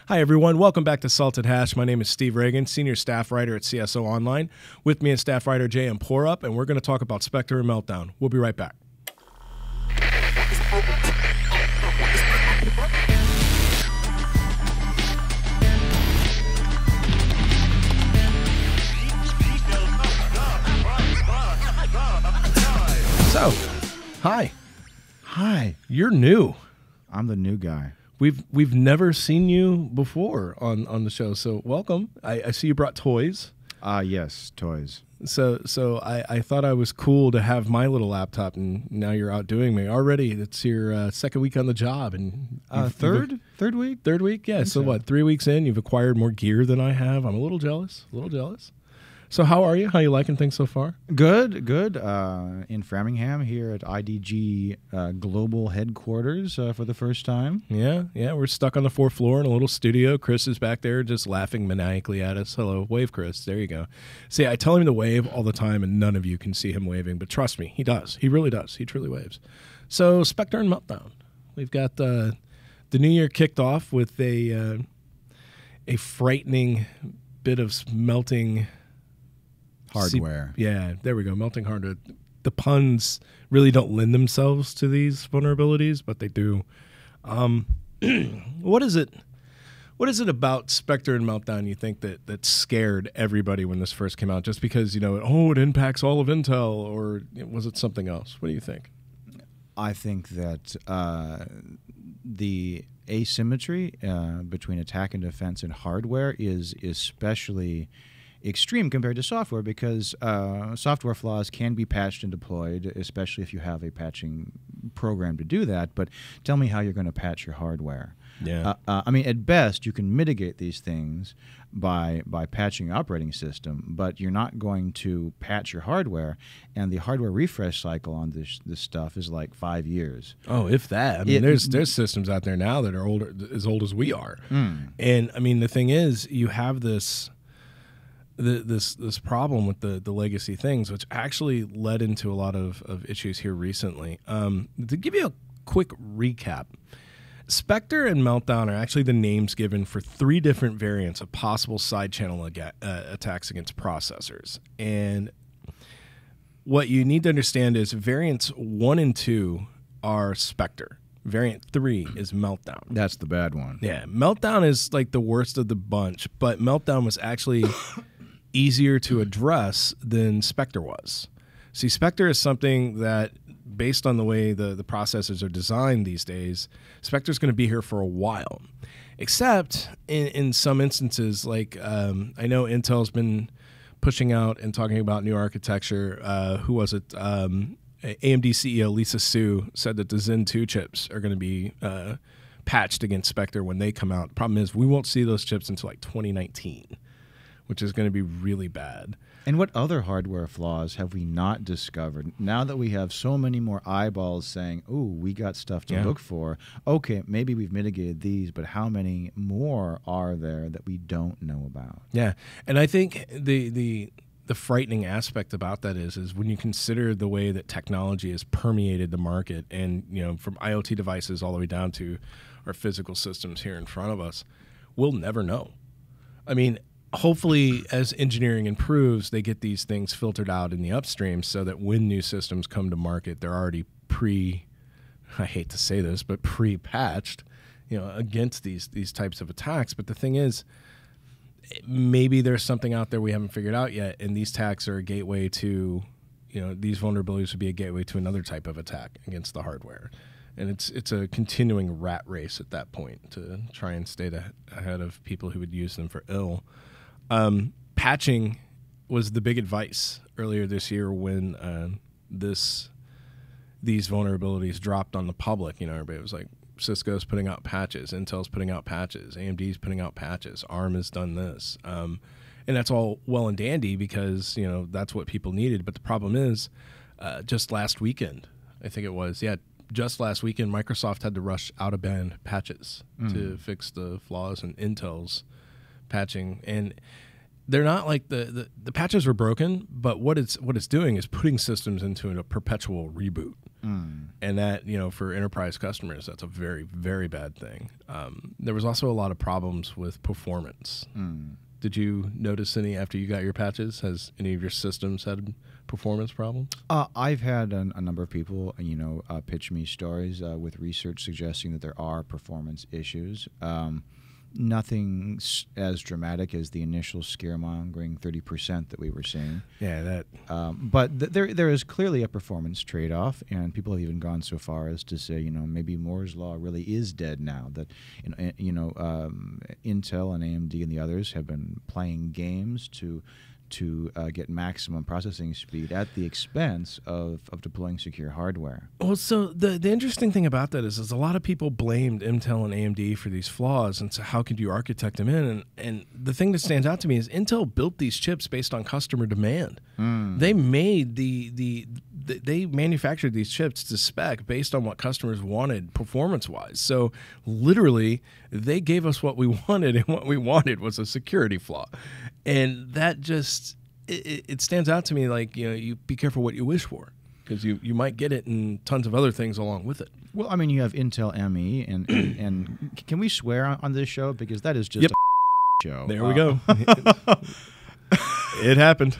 Hi, everyone. Welcome back to Salted Hash. My name is Steve Reagan, Senior Staff Writer at CSO Online. With me is Staff Writer J.M. Porup, and we're going to talk about Spectre and Meltdown. We'll be right back. So, hi. Hi. You're new. I'm the new guy. We've never seen you before on the show, so welcome. I see you brought toys. Yes, toys. So I thought I was cool to have my little laptop, and now you're outdoing me already. It's your second week on the job, and Third week? Third week, yeah. So what? 3 weeks in, you've acquired more gear than I have. I'm a little jealous. So how are you? How you liking things so far? Good. In Framingham here at IDG Global Headquarters for the first time. Yeah. We're stuck on the fourth floor in a little studio. Chris is back there just laughing maniacally at us. Hello, wave, Chris. There you go. See, I tell him to wave all the time, and none of you can see him waving. But trust me, he does. He really does. He truly waves. So Spectre and Meltdown. We've got the new year kicked off with a frightening bit of melting Hardware. Yeah, there we go. Melting hardware. The puns really don't lend themselves to these vulnerabilities, but they do. What is it about Spectre and Meltdown you think that scared everybody when this first came out? Just because, it impacts all of Intel, or was it something else? What do you think? I think that the asymmetry between attack and defense and hardware is especially extreme compared to software, because software flaws can be patched and deployed, especially if you have a patching program to do that. But tell me how you're going to patch your hardware. Yeah. At best, you can mitigate these things by patching your operating system, but you're not going to patch your hardware, and the hardware refresh cycle on this stuff is like 5 years. Oh, if that. There's systems out there now that are as old as we are. And, the thing is, you have this problem with the legacy things, which actually led into a lot of issues here recently. To give you a quick recap, Spectre and Meltdown are actually the names given for 3 different variants of possible side channel attacks against processors. And what you need to understand is variants 1 and 2 are Spectre. Variant 3 is Meltdown. That's the bad one. Yeah, Meltdown is like the worst of the bunch, but Meltdown was actually easier to address than Spectre was. See, Spectre is something that, based on the way the processors are designed these days, Spectre is going to be here for a while. Except in some instances, like I know Intel's been pushing out and talking about new architecture. Who was it? AMD CEO Lisa Su said that the Zen 2 chips are going to be patched against Spectre when they come out. The problem is we won't see those chips until like 2019, which is going to be really bad. And what other hardware flaws have we not discovered? Now that we have so many more eyeballs saying, "Ooh, we got stuff to look for." Okay, maybe we've mitigated these, but how many more are there that we don't know about? Yeah, and I think the frightening aspect about that is when you consider the way that technology has permeated the market, and from IoT devices all the way down to our physical systems here in front of us, we'll never know. Hopefully, as engineering improves, they get these things filtered out in the upstream so that when new systems come to market, they're already I hate to say this, but pre-patched, against these types of attacks. But the thing is, maybe there's something out there we haven't figured out yet, and these attacks are a gateway to, these vulnerabilities would be a gateway to another type of attack against the hardware. And it's a continuing rat race at that point to try and stay ahead of people who would use them for ill. Patching was the big advice earlier this year when these vulnerabilities dropped on the public. Everybody was like, Cisco's putting out patches, Intel's putting out patches, AMD's putting out patches, ARM has done this. And that's all well and dandy because, that's what people needed. But the problem is, just last weekend, I think it was, just last weekend, Microsoft had to rush out-of-band patches to fix the flaws in Intel's patching. And they're not like the patches were broken, but what it's doing is putting systems into a perpetual reboot. And that, for enterprise customers, that's a very, very bad thing. There was also a lot of problems with performance. Did you notice any after you got your patches? Has any of your systems had performance problems? I've had a number of people, pitch me stories with research suggesting that there are performance issues. Nothing as dramatic as the initial scaremongering 30% that we were seeing. Yeah, that. But there is clearly a performance trade-off, and people have even gone so far as to say, maybe Moore's law really is dead now. That Intel and AMD and the others have been playing games to get maximum processing speed at the expense of deploying secure hardware. Well, so the interesting thing about that is a lot of people blamed Intel and AMD for these flaws, and so how could you architect them in? And the thing that stands out to me is Intel built these chips based on customer demand. They made they manufactured these chips to spec based on what customers wanted performance-wise. So literally, they gave us what we wanted, and what we wanted was a security flaw. And that just, it stands out to me like, you be careful what you wish for, because you might get it in tons of other things along with it. Well, I mean, you have Intel ME, and can we swear on this show? Because that is just a show. There we go. It happened.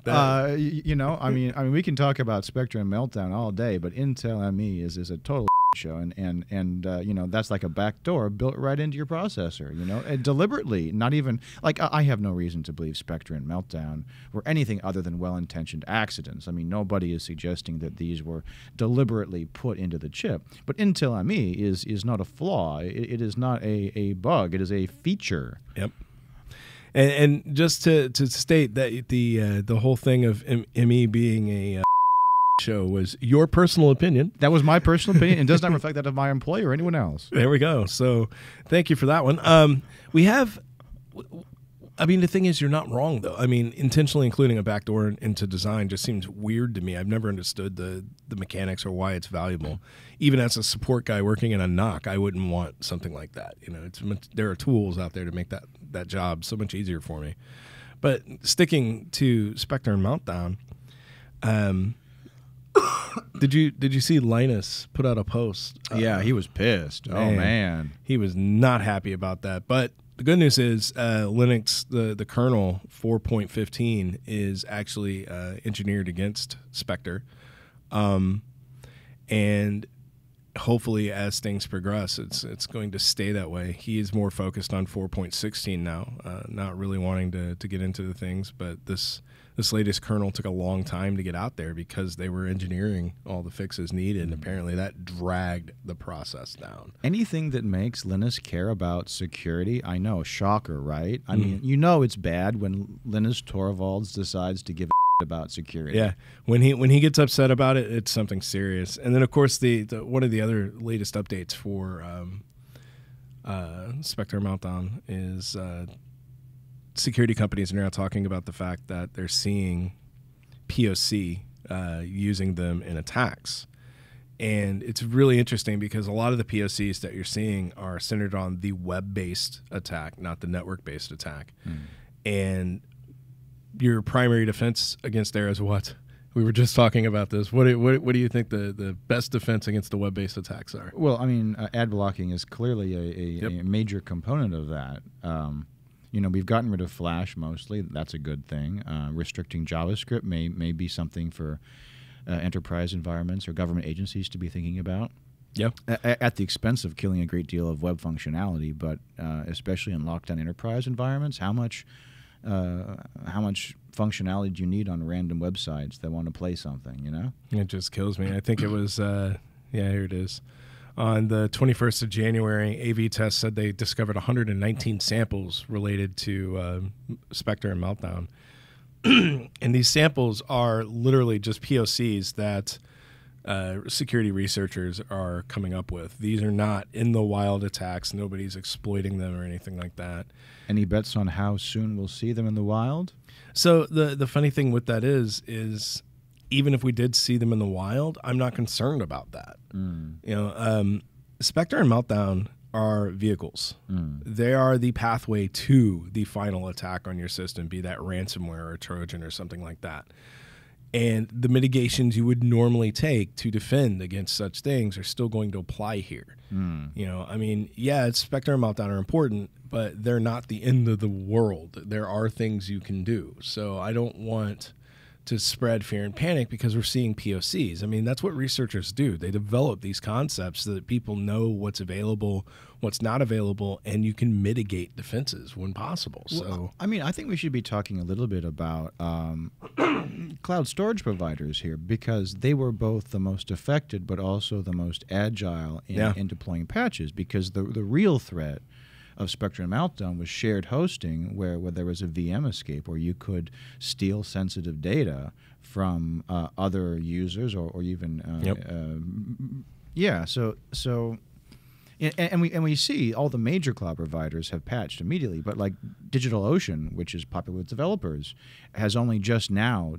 I mean, we can talk about Spectre and Meltdown all day, but Intel ME is a total show, and that's like a back door built right into your processor, and deliberately. Not even like I have no reason to believe Spectre and Meltdown were anything other than well-intentioned accidents. I mean, nobody is suggesting that these were deliberately put into the chip. But Intel ME is not a flaw. It is not a bug. It is a feature. Yep. And just to state that the whole thing of ME being a show was your personal opinion. That was my personal opinion, and does not reflect that of my employer or anyone else. There we go. So thank you for that one. We have, I mean, the thing is, you're not wrong, though. I mean, intentionally including a backdoor into design just seems weird to me. I've never understood the mechanics or why it's valuable. Even as a support guy working in a NOC, I wouldn't want something like that. There are tools out there to make that job so much easier for me. But sticking to Spectre and Meltdown, did you see Linus put out a post? Yeah, he was pissed. Oh man, he was not happy about that. But the good news is Linux, the kernel 4.15 is actually engineered against Spectre, and hopefully as things progress, it's going to stay that way. He is more focused on 4.16 now, not really wanting to get into the things, but this latest kernel took a long time to get out there because they were engineering all the fixes needed, and apparently that dragged the process down. Anything that makes Linus care about security, I know, shocker, right? I mean, it's bad when Linus Torvalds decides to give a about security. Yeah, when he gets upset about it, it's something serious. And then, of course, the one of the other latest updates for Spectre Meltdown is security companies are now talking about the fact that they're seeing POC using them in attacks. And it's really interesting because a lot of the POCs that you're seeing are centered on the web-based attack, not the network-based attack. And your primary defense against there is what? We were just talking about this. What do you think the best defense against the web-based attacks are? Well, I mean, ad blocking is clearly a major component of that. We've gotten rid of Flash mostly. That's a good thing. Restricting JavaScript may be something for enterprise environments or government agencies to be thinking about. Yep. At the expense of killing a great deal of web functionality, but especially in lockdown enterprise environments, how much functionality do you need on random websites that want to play something, It just kills me. I think it was, here it is. On the 21st of January, AV-Test said they discovered 119 samples related to Spectre and Meltdown. And these samples are literally just POCs that security researchers are coming up with. These are not in the wild attacks. Nobody's exploiting them or anything like that. Any bets on how soon we'll see them in the wild? So the funny thing with that is even if we did see them in the wild, I'm not concerned about that. Spectre and Meltdown are vehicles. They are the pathway to the final attack on your system, be that ransomware or Trojan or something like that. And the mitigations you would normally take to defend against such things are still going to apply here. You know, I mean, yeah, Spectre and Meltdown are important, but they're not the end of the world. There are things you can do. So I don't want to spread fear and panic because we're seeing POCs. I mean, that's what researchers do. They develop these concepts so that people know what's available, what's not available, and you can mitigate defenses when possible. So, well, I mean, I think we should be talking a little bit about cloud storage providers here, because they were both the most affected but also the most agile in deploying patches, because the real threat of Spectre and Meltdown was shared hosting, where there was a VM escape, where you could steal sensitive data from other users or even and we see all the major cloud providers have patched immediately, but like DigitalOcean, which is popular with developers, has only just now,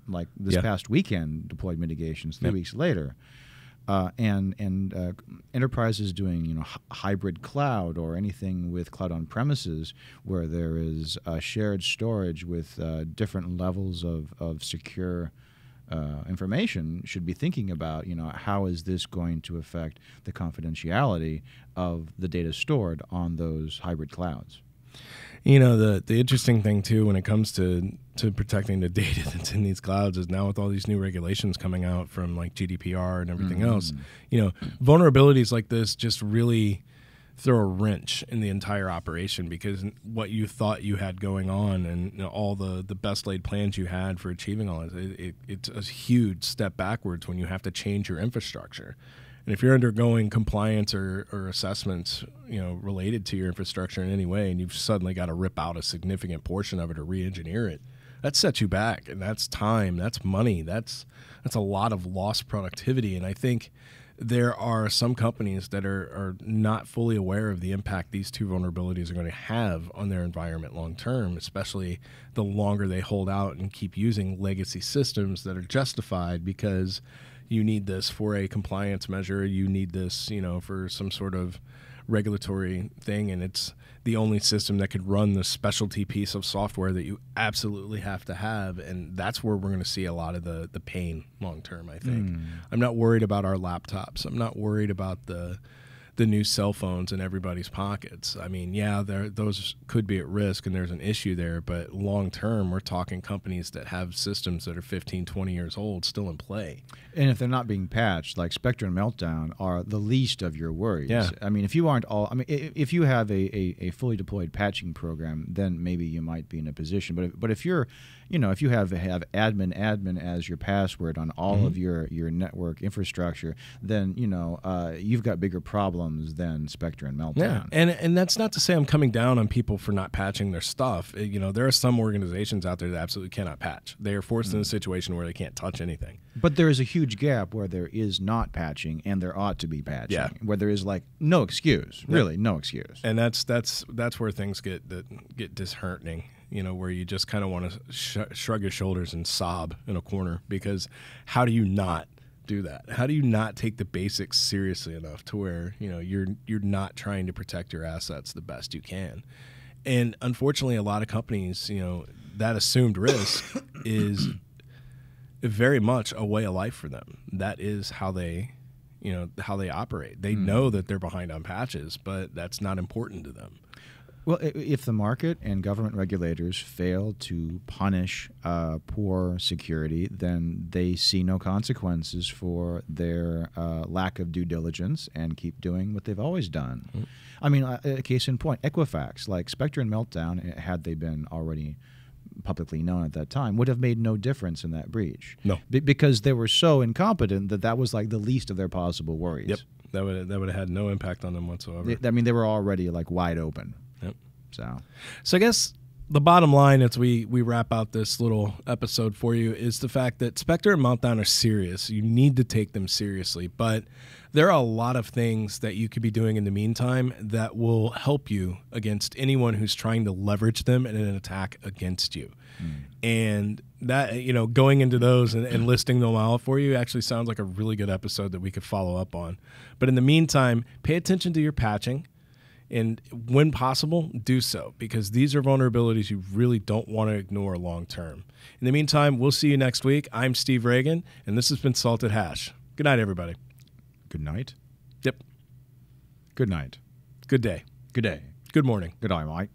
like this past weekend, deployed mitigations 3 weeks later. And enterprises doing hybrid cloud or anything with cloud on premises where there is shared storage with different levels of secure information should be thinking about how is this going to affect the confidentiality of the data stored on those hybrid clouds. The interesting thing, too, when it comes to protecting the data that's in these clouds is now with all these new regulations coming out from like GDPR and everything else, vulnerabilities like this just really throw a wrench in the entire operation, because what you thought you had going on and all the best laid plans you had for achieving all this, it's a huge step backwards when you have to change your infrastructure. And if you're undergoing compliance or assessments, related to your infrastructure in any way, and you've suddenly got to rip out a significant portion of it or re-engineer it, that sets you back, and that's time, that's money, that's a lot of lost productivity. And I think there are some companies that are not fully aware of the impact these two vulnerabilities are going to have on their environment long term, especially the longer they hold out and keep using legacy systems that are justified because you need this for a compliance measure, you need this, for some sort of regulatory thing, and it's the only system that could run the specialty piece of software that you absolutely have to have, and that's where we're going to see a lot of the pain long term, I think. I'm not worried about our laptops. I'm not worried about the new cell phones in everybody's pockets. I mean, those could be at risk and there's an issue there, but long term, we're talking companies that have systems that are 15, 20 years old still in play. And if they're not being patched, like Spectre and Meltdown are the least of your worries. Yeah. I mean, if you if you have a fully deployed patching program, then maybe you might be in a position. But if you're, if you have admin as your password on all of your network infrastructure, then, you've got bigger problems than Spectre and Meltdown. Yeah, and that's not to say I'm coming down on people for not patching their stuff. There are some organizations out there that absolutely cannot patch. They are forced in a situation where they can't touch anything. But there is a huge gap where there is not patching and there ought to be patching, where there is like no excuse, really no excuse. And that's where things get disheartening. Where you just kind of want to shrug your shoulders and sob in a corner, because how do you not do that? How do you not take the basics seriously enough to where you're not trying to protect your assets the best you can? And unfortunately, a lot of companies, that assumed risk is very much a way of life for them. That is how they operate. They know that they're behind on patches, but that's not important to them. Well, if the market and government regulators fail to punish poor security, then they see no consequences for their lack of due diligence and keep doing what they've always done. I mean, a case in point, Equifax, like Spectre and Meltdown, had they been already publicly known at that time, would have made no difference in that breach. No. Because they were so incompetent that was like the least of their possible worries. Yep. That would have had no impact on them whatsoever. They were already like wide open. Yep. So I guess the bottom line as we wrap out this little episode for you is the fact that Spectre and Meltdown are serious. You need to take them seriously, but there are a lot of things that you could be doing in the meantime that will help you against anyone who's trying to leverage them in an attack against you. And that, going into those and listing them out for you actually sounds like a really good episode that we could follow up on. But in the meantime, pay attention to your patching. And when possible, do so, because these are vulnerabilities you really don't want to ignore long term. In the meantime, we'll see you next week. I'm Steve Reagan, and this has been Salted Hash. Good night, everybody. Good night. Yep. Good night. Good day. Good day. Good morning. Good day, mate.